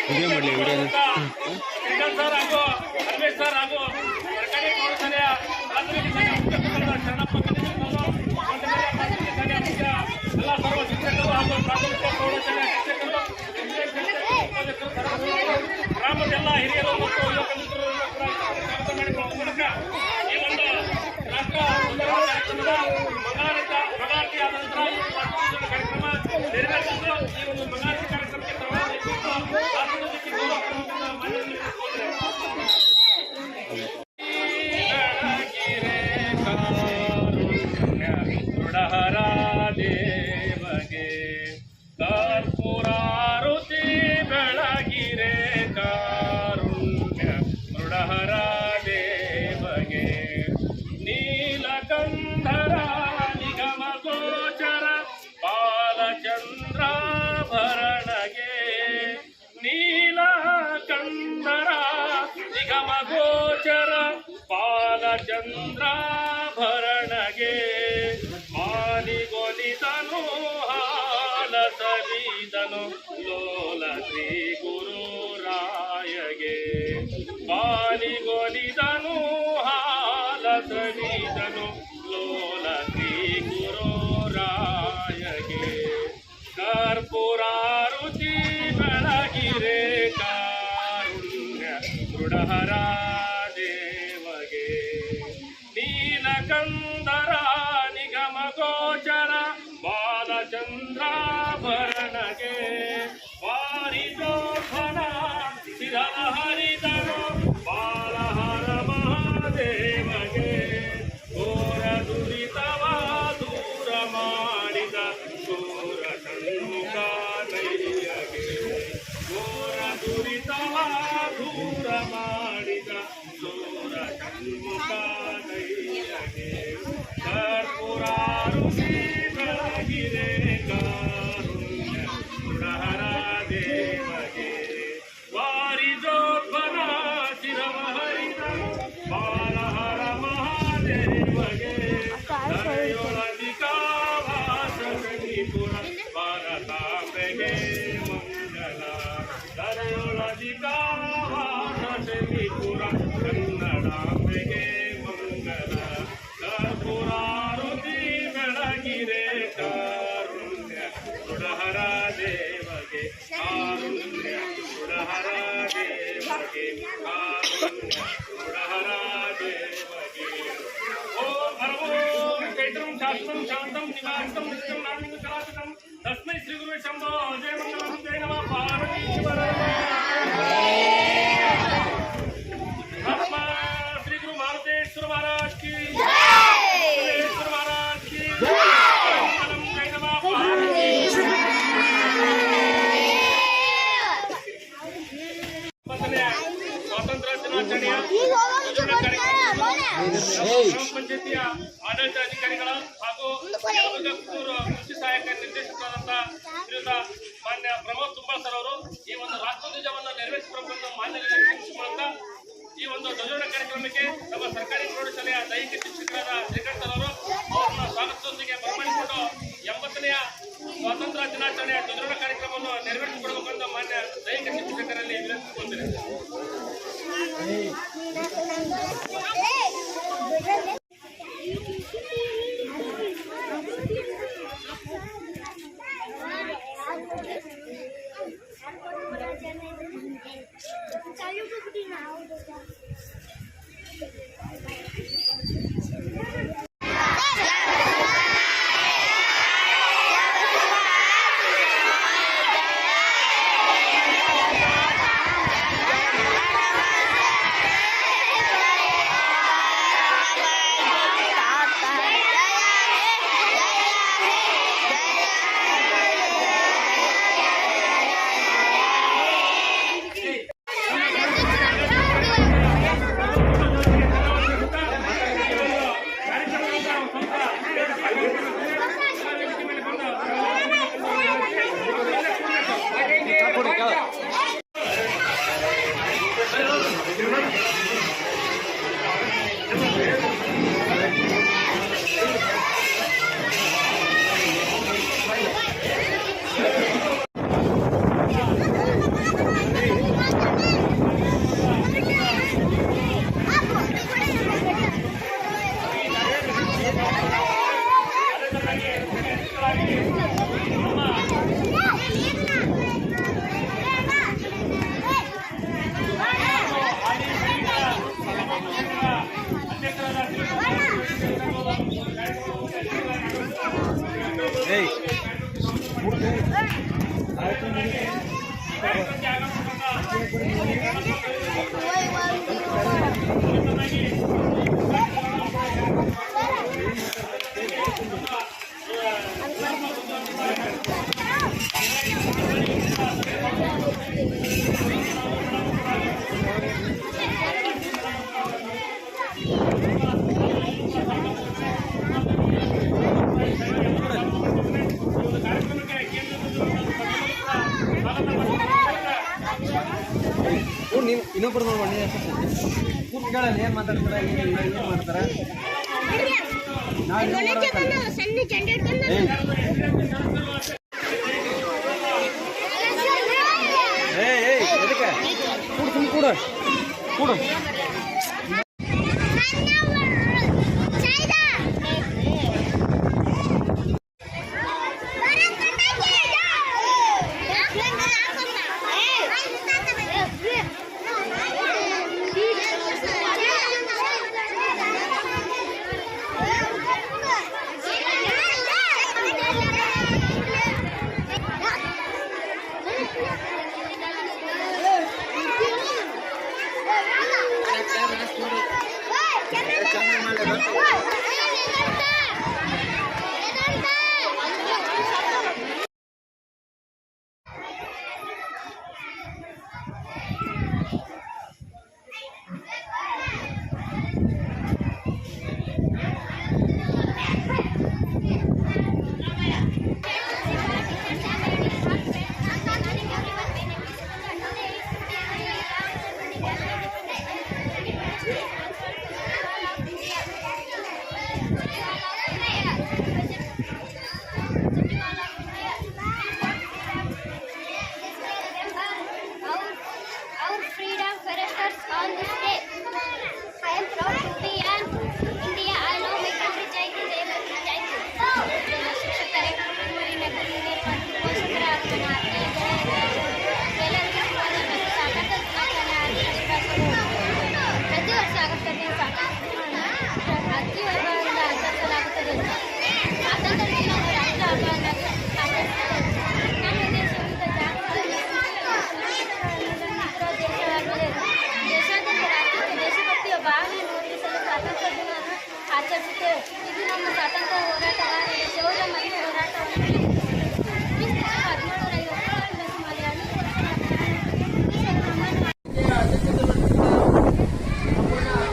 Video ಮಾಡಲಿ video sir ಹಾಗೂ Ramesh sir ಹಾಗೂ ಸರ್ಕಾರಿ ಪ್ರೌಢಶಾಲೆಯ ಪ್ರಾಥಮಿಕ ಶರಣಪ್ಪ ಎಲ್ಲ ಸರ್ವ ಶಿಕ್ಷಕರು ಹಾಗೂ ಪ್ರಾಥಮಿಕ ಪ್ರೌಢಶಾಲೆಯ ಶಿಕ್ಷಕರು ಗ್ರಾಮದ ಎಲ್ಲ ಹಿರಿಯರು ಮತ್ತು ಯುವಕ ಮಿತ್ರರನ್ನು ಕೂಡ ಸ್ವಾಗತ ಮಾಡಿಕೊಳ್ಳುವ ಮೂಲಕ ಈ ಒಂದು ರಾಷ್ಟ್ರ ಕಾರ್ಯಕ್ರಮದ ಮಗಾರತಿ ಆದ ನಂತರ ಈ ಕಾರ್ಯಕ್ರಮ ನೆರವೇರಿಸಿದ್ದು ಈ ಒಂದು ಮಗಾರತಿ ಕಾರ್ಯಕ್ರಮಕ್ಕೆ ದೇವಗೆ ಕರ್ಪೂರಾರುತಿ ಬೆಳಗಿರೆ ಕಾರುಣ್ಯ ಮೃಡಹರ ದೇವಗೆ ನೀಲಕಂಧರ ನಿಗಮ ಗೋಚರ ಬಾಲಚಂದ್ರಾಭರಣಗೆ ನೀಲಕಂಧರ ನಿಗಮ ಗೋಚರ ಬಾಲಚಂದ್ರಾಭರಣಗೆ ಮಾನಿಗೊಲಿದನು ಹಾಲಸರಿದನು ಲೋಲ ಶ್ರೀ ಗುರು ರಾಯಗೆ ಮಾನಿಗೊಲಿದನು ಹಾಲಸರಿದನು ಲೋಲ ಶ್ರೀ ಗುರು ರಾಯಗೆ ಕರ್ಪೂರಾರುತಿ ಬೆಳಗಿರೆ ಕಾರುಣ್ಯ ಮೃಡಹರ ದೇವಗೆ ನೀಲಕಂಧರ ನಿಗಮ ಗೋಚರ ಬಾಲಚಂದ್ರಾಭರಣಗೆ ವಾರಿಜೋಫನ ಶಿರವ ಹರಿದನು ಬಾಲಹರ ಮಹಾದೇವಗೆ ಘೋರ ದುರಿತವ ದೂರ ಮಾಡಿದ ಘೋರ ಷಣ್ಮುಖ ನೈಯಗೆ ಘೋರ ದುರಿತವ ದೂರ ಮಾಡಿದ ಘೋರ ಷಣ್ಮುಖ ನೈಯಗೆ ಕರ್ಪೂರಾರುತಿ ಬೆಳಗಿರೆ ಕಾರುಣ್ಯ ಮೃಡಹರ ದೇವಗೆ ವಾರಿಜೋದ್ಭವ ಶಿರವ ಹರಿದನು ಬಾಲಹರ ಮಹಾದೇವಗೆ ದರೆಯೊಳದಿಕಾವಾಸನಿಪುರ ಭಾರತಾಂಬೆಗೆ ಮಂಗಲ ದರೆಯೊಳದಿಕಾವಾಸನಿಪುರ ಕನ್ನಡಾಂಬೆಗೆ ಮಂಗಲ ಕರ್ಪೂರಾರುತಿ ಬೆಳಗಿರೆ ಕಾರುಣ್ಯ ಮೃಡಹರ ದೇವಗೆ ಕಾರುಣ್ಯ ಮೃಡಹರ ದೇವಗೆ ಕಾರುಣ್ಯ ಮೃಡಹರ ದೇವಗೆ ಓಂ ಹರವೋ ಚೈತ್ರಂ ಶಾಸ್ತ್ರಂ ಶಾಂತಂ ನಿವಾಸಿತಂ ನಿತ್ಯಂ ನಾಣ್ಯಂ ಕಲಾಸಿತಂ ತಸ್ಮೈ ಶ್ರೀ ಗುರುವೇ ಶಂಭೋ ಜಯ ಮಂಗಲಂ ಜಯ ನಮಃ ಪಾರ್ವತೀಶ್ವರ ಶ್ರೀ ಗುರು ಮಾರುತೇಶ್ವರ ಮಹಾರಾಜ ಪಂಚಾಯತಿಯ ಆಡಳಿತಾಧಿಕಾರಿಗಳ ಹಾಗೂ ಯಲಬುರ್ಗಾ ಕೃಷಿ ಸಹಾಯಕ ನಿರ್ದೇಶಕರಾದಂಥ ಶ್ರೀಯುತ ಮಾನ್ಯ ಪ್ರಮೋದ್ ತುಂಬಾಳ್ ಸರ್ ಅವರು ಈ ಒಂದು ರಾಷ್ಟ್ರಧ್ವಜವನ್ನು ನೆರವೇರಿಸಿಕೊಳ್ಳುವಂತ ಮಾನ್ಯರಿಗೆ ಮೂಲಕ ಈ ಒಂದು ಧ್ವಜಾರೋಹಣ ಕಾರ್ಯಕ್ರಮಕ್ಕೆ ನಮ್ಮ ಸರ್ಕಾರಿ ಪ್ರೌಢಶಾಲೆಯ ದೈಹಿಕ ಶಿಕ್ಷಕರಾದ ಶ್ರೀಕಾಂತ್ ಸರ್ ಅವರು ಅವರನ್ನ ಸ್ವಾಗತದೊಂದಿಗೆ ಬರಮಾಡಿಕೊಂಡು 80ನೇ ಸ್ವಾತಂತ್ರ್ಯ ದಿನಾಚರಣೆಯ ಧ್ವಜಾರೋಹಣ ಕಾರ್ಯಕ್ರಮವನ್ನು ನೆರವೇರಿಸಿಕೊಡಬೇಕೆಂದು ಮಾನ್ಯ ದೈಹಿಕ ಶಿಕ್ಷಕರಲ್ಲಿ ವಿನಂತಿಸಿಕೊಂಡಿದ್ದೇನೆ. ಇನ್ನೊಬ್ಬರು ನೋಡಿ ಕೂತ್ಕೊಳ್ಳಿ ಏನು ಮಾತಾಡ್ತಾರೆ ಏನು ಮಾಡ್ತಾರೆ ಎದಕ್ಕೆ ಕೂಡ ಕೂಡ ಆಚರಿಸುತ್ತೇವೆ. ಇದು ನಮ್ಮ ಸ್ವಾತಂತ್ರ್ಯ ಹೋರಾಟಗಾರರ ಶೌರ್ಯ ಮತ್ತು ಹೋರಾಟವನ್ನು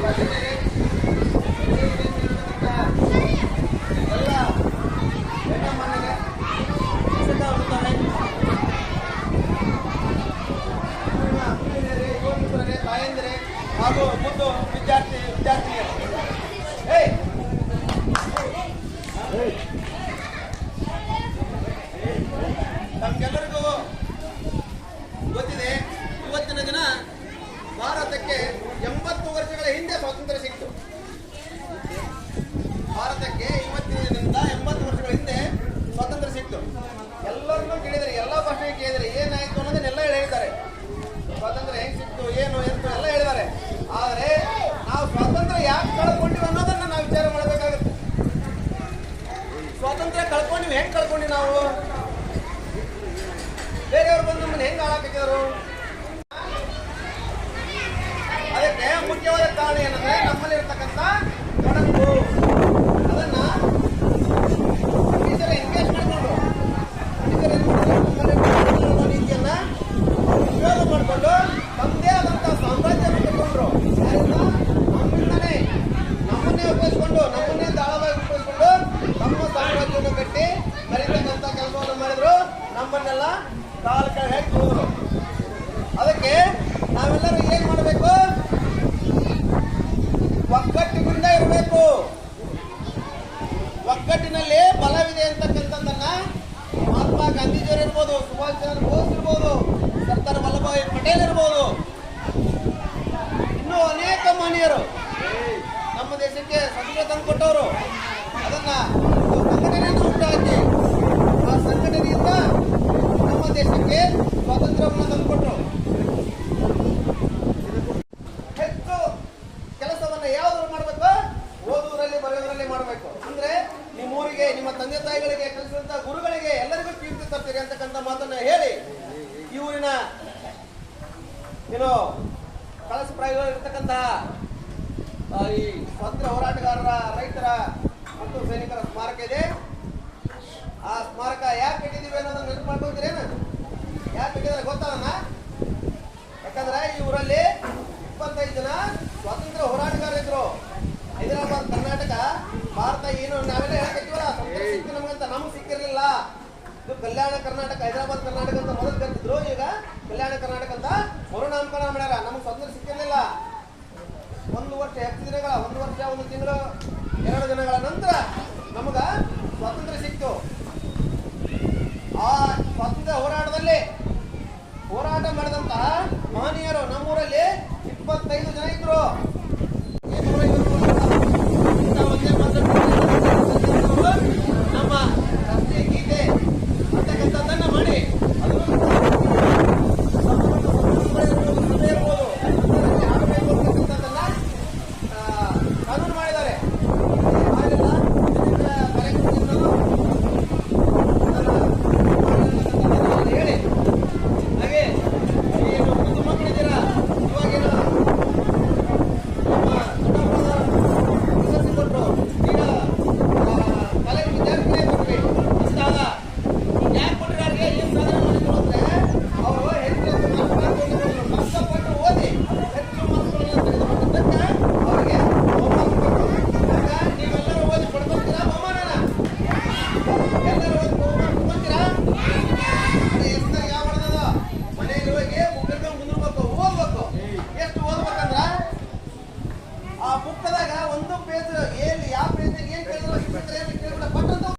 1750 ತಿಳ್ಕೊಂಡು ನಾವು ಬೇರೆಯವ್ರು ಬಂದು ನಮ್ಮನ್ನ ಹೆಂಗ್ ಹಾಳಾಕಿದ್ರು? ಅದಕ್ಕೆ ಮುಖ್ಯವಾದ ಕಾರಣ ಏನಂದ್ರೆ ನಮ್ಮಲ್ಲಿರ್ತಕ್ಕಂಥ ತೊಡಕು. ಅದನ್ನ ಟೀಚರ್ ಎಂಗೇಜ್ ಮಾಡಿಕೊಂಡು ಟೀಚರ್ ಏನ್ ಮಾಡಿದ್ರು, ನಮ್ಮಲ್ಲಿ ನೀತಿಯನ್ನ ಉಪಯೋಗ ಮಾಡಿಕೊಂಡು ತಮ್ಮದೇ ಆದಂತಹ ಸಾಮ್ರಾಜ್ಯವನ್ನು ಕಟ್ಟಿಕೊಂಡ್ರು. ನಮ್ಮಿಂದನೇ ನಮ್ಮನ್ನೇ ಉಪಯೋಗಿಸ್ಕೊಂಡು ನಮ್ಮನ್ನೇ ದಾಳವಾಗಿ ಉಪಯೋಗಿಸ್ಕೊಂಡು ತಮ್ಮ ಸಾಮ್ರಾಜ್ಯವನ್ನು ಕಟ್ಟಿ ಮರಿತಕ್ಕಂಥ ಕೆಲಸವನ್ನು ಮಾಡಿದ್ರು. ನಮ್ಮನ್ನೆಲ್ಲ ಕಾಲ ಕೆಳಗೆ ಹಾಕಿ ಹೋದ್ರು. ಅದಕ್ಕೆ ನಾವೆಲ್ಲರೂ ಏನ್ ಮಾಡಬೇಕು? ಒಗ್ಗಟ್ಟಿನಿಂದ ಇರಬೇಕು. ಒಗ್ಗಟ್ಟಿನಲ್ಲಿ ಬಲವಿದೆ ಅಂತಕ್ಕಂಥದ್ದನ್ನ ಮಹಾತ್ಮ ಗಾಂಧೀಜಿಯವರು ಇರ್ಬೋದು, ಸುಭಾಷ್ ಚಂದ್ರ ಬೋಸ್ ಇರ್ಬೋದು, ಸರ್ದಾರ್ ವಲ್ಲಭಾಯ್ ಪಟೇಲ್ ಇರ್ಬೋದು, ಇನ್ನೂ ಅನೇಕ ಮಹನೀಯರು ನಮ್ಮ ದೇಶಕ್ಕೆ ಸ್ವಾತಂತ್ರ್ಯ ತಂದು ಕೊಟ್ಟವರು. ಅದನ್ನ ಸಂಘಟನೆಯನ್ನು ಉಂಟಾಕಿ ಆ ಸಂಘಟನೆಯಿಂದ ನಮ್ಮ ದೇಶಕ್ಕೆ ಸ್ವಾತಂತ್ರ್ಯವನ್ನು ತಂದುಕೊಟ್ರು. ಹೆಚ್ಚು ಕೆಲಸವನ್ನ ಯಾವ್ದು ಮಾಡಬೇಕು? ಓದುವುದರಲ್ಲಿ ಬರೆಯುವುದರಲ್ಲಿ ಮಾಡಬೇಕು. ಅಂದ್ರೆ ನಿಮ್ಮೂರಿಗೆ, ನಿಮ್ಮ ತಂದೆ ತಾಯಿಗಳಿಗೆ, ಕಲಿಸಿದಂತ ಗುರುಗಳಿಗೆ ಎಲ್ಲರಿಗೂ ಕೀರ್ತಿ ತರ್ತೀರಿ ಅಂತಕ್ಕಂಥ ಮಾತನ್ನ ಹೇಳಿ ಈ ಊರಿನ ಕಳಸಪ್ರಾಯವಾಗಿರ್ತಕ್ಕಂತಹ ಈ ಸ್ವಾತಂತ್ರ್ಯ ಹೋರಾಟಗಾರರ, ರೈತರ ಮತ್ತು ಸೈನಿಕರ ಸ್ಮಾರಕ ಇದೆ. ಆ ಸ್ಮಾರಕ ಯಾಕೆ ಕಟ್ಟಿದೀವಿ ಅನ್ನೋದನ್ನ ನೆನಪು ಮಾಡ್ಕೊತೀರೇನು? ಯಾಕೆ ಕಟ್ಟಿದ್ರೆ ಗೊತ್ತಾಗಣ್ಣ? ಯಾಕಂದ್ರೆ ಈ ಊರಲ್ಲಿ 25 ಜನ ಸ್ವಾತಂತ್ರ್ಯ ಹೋರಾಟಗಾರರಿದ್ರು. ಹೈದರಾಬಾದ್, ಕರ್ನಾಟಕ, ಭಾರತ ಏನು ನಾವೆಲ್ಲ ಹೇಳಕತ್ತೀವಲ್ಲ, ಸ್ವಾತಂತ್ರ್ಯ ಸಿಕ್ತು ನಮಗಂತ, ನಮ್ಗೆ ಸಿಕ್ಕಿರ್ಲಿಲ್ಲ. ಇದು ಕಲ್ಯಾಣ ಕರ್ನಾಟಕ, ಹೈದರಾಬಾದ್ ಕರ್ನಾಟಕ ಅಂತ ಮೊದಲು ಕರೆದಿದ್ರು. ಈಗ ಕಲ್ಯಾಣ ಕರ್ನಾಟಕ ಅಂತ ಮರುನಾಮಕರಣ ಮಾಡ್ಯಾರ. ನಮ್ಗೆ ಸ್ವಾತಂತ್ರ್ಯ ಸಿಕ್ಕಿರ್ಲಿಲ್ಲ. 1 ವರ್ಷ, 10 ದಿನಗಳ, 1 ವರ್ಷ, 1 ತಿಂಗಳು, 2 ದಿನಗಳ ನಂತರ ನಮಗ ಸ್ವಾತಂತ್ರ್ಯ ಸಿಕ್ತು. ಆ ಸ್ವಾತಂತ್ರ್ಯ ಹೋರಾಟದಲ್ಲಿ ಹೋರಾಟ ಮಾಡಿದಂತಹ ಮಹನೀಯರು ನಮ್ಮೂರಲ್ಲಿ 25 ಜನ ಇದ್ರು.